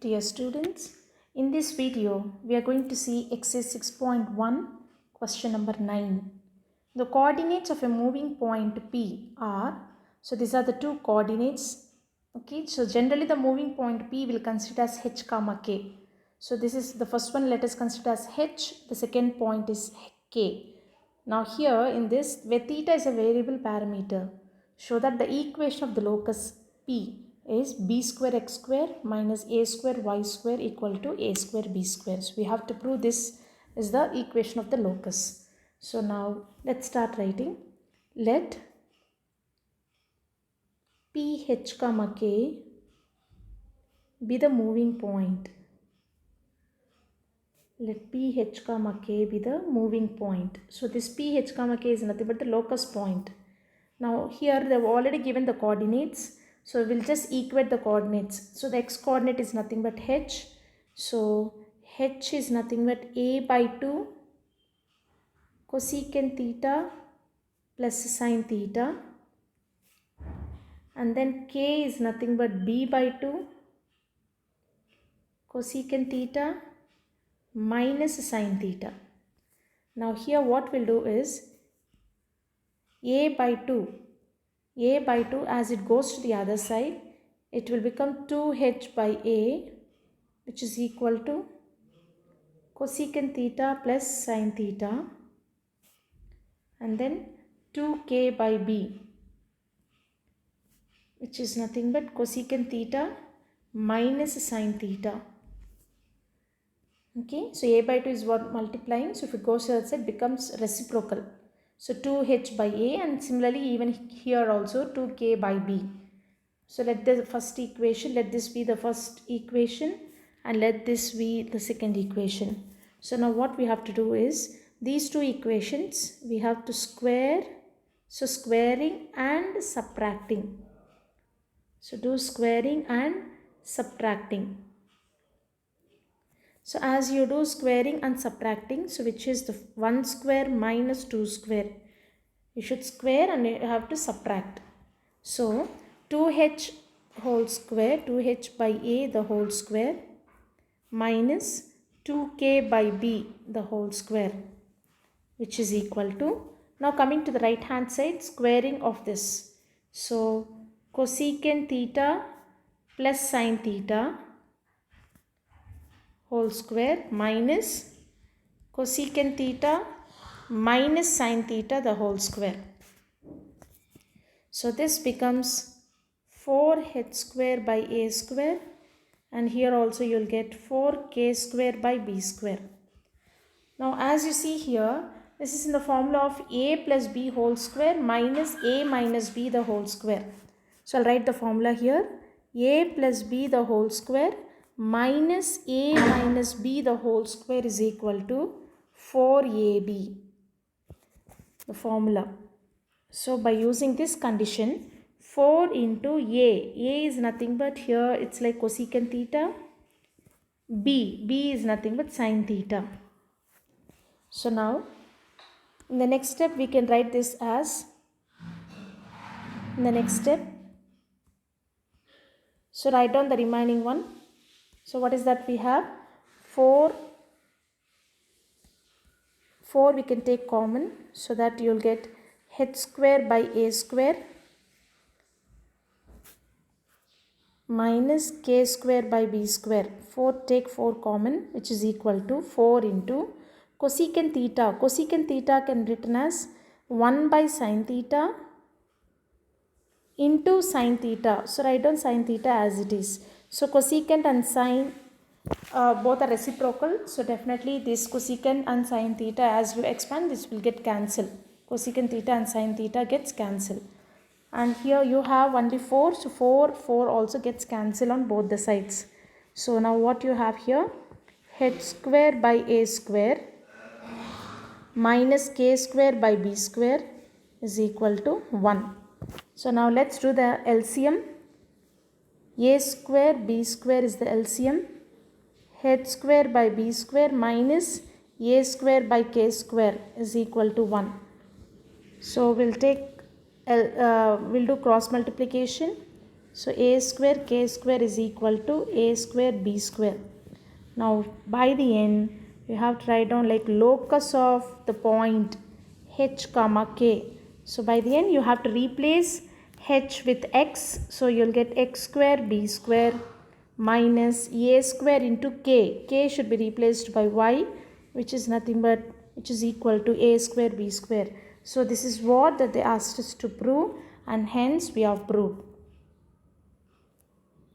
Dear students, in this video we are going to see exercise 6.1 question number 9. The coordinates of a moving point P are, so these are the two coordinates. Okay, so generally the moving point P will consider as h comma k. So this is the first one, let us consider as h, the second point is k. Now here in this, where theta is a variable parameter, show that the equation of the locus P is b square x square minus a square y square equal to a square b square. So we have to prove this is the equation of the locus. So now let's start writing. Let p h comma k be the moving point. Let p h comma k be the moving point. So this p h comma k is nothing but the locus point. Now here they have already given the coordinates. So we'll just equate the coordinates. So the x coordinate is nothing but h. So h is nothing but a by 2 cosecant theta plus sine theta. And then k is nothing but b by 2 cosecant theta minus sine theta. Now here what we'll do is a by 2 as it goes to the other side, it will become 2h by a, which is equal to cosecant theta plus sine theta, and then 2k by b, which is nothing but cosecant theta minus sine theta. Okay, so a by 2 is what multiplying, so if it goes to the other side, it becomes reciprocal. So 2h by a, and similarly even here also 2k by b. So let the first equation, let this be the first equation and let this be the second equation. So now what we have to do is these two equations we have to square. So squaring and subtracting. So do squaring and subtracting. So as you do squaring and subtracting, so which is the 1 square minus 2 square. You should square and you have to subtract. So 2h whole square, 2h by a the whole square minus 2k by b the whole square, which is equal to, now coming to the right hand side, squaring of this. So cosecant theta plus sine theta whole square minus cosecant theta minus sine theta the whole square. So this becomes 4h square by a square, and here also you will get 4k square by b square. Now as you see here, this is in the formula of a plus b whole square minus a minus b the whole square. So I'll write the formula here. A plus b the whole square minus a minus b the whole square is equal to 4ab. The formula. So by using this condition, 4 into a is nothing but here it's like cosecant theta, b is nothing but sine theta. So now in the next step we can write this as, in the next step, so write down the remaining one. So what is that we have? 4 we can take common, so that you will get h square by a square minus k square by b square. 4 take 4 common, which is equal to 4 into cosecant theta. Cosecant theta can be written as 1 by sine theta into sine theta. So write down sine theta as it is. So cosecant and sine both are reciprocal. So definitely this cosecant and sine theta, as you expand, this will get cancelled. Cosecant theta and sine theta gets cancelled. And here you have only 4. So 4 also gets cancelled on both the sides. So now what you have here? H square by a square minus k square by b square is equal to 1. So now let's do the LCM. A square b square is the LCM. H square by b square minus a square by k square is equal to 1. So we'll take we'll do cross multiplication. So a square k square is equal to a square b square. Now by the end you have to write down like locus of the point h comma k. So by the end you have to replace h with x. So you'll get x square b square minus a square into k. K should be replaced by y, which is nothing but which is equal to a square b square. So this is what that they asked us to prove, and hence we have proved.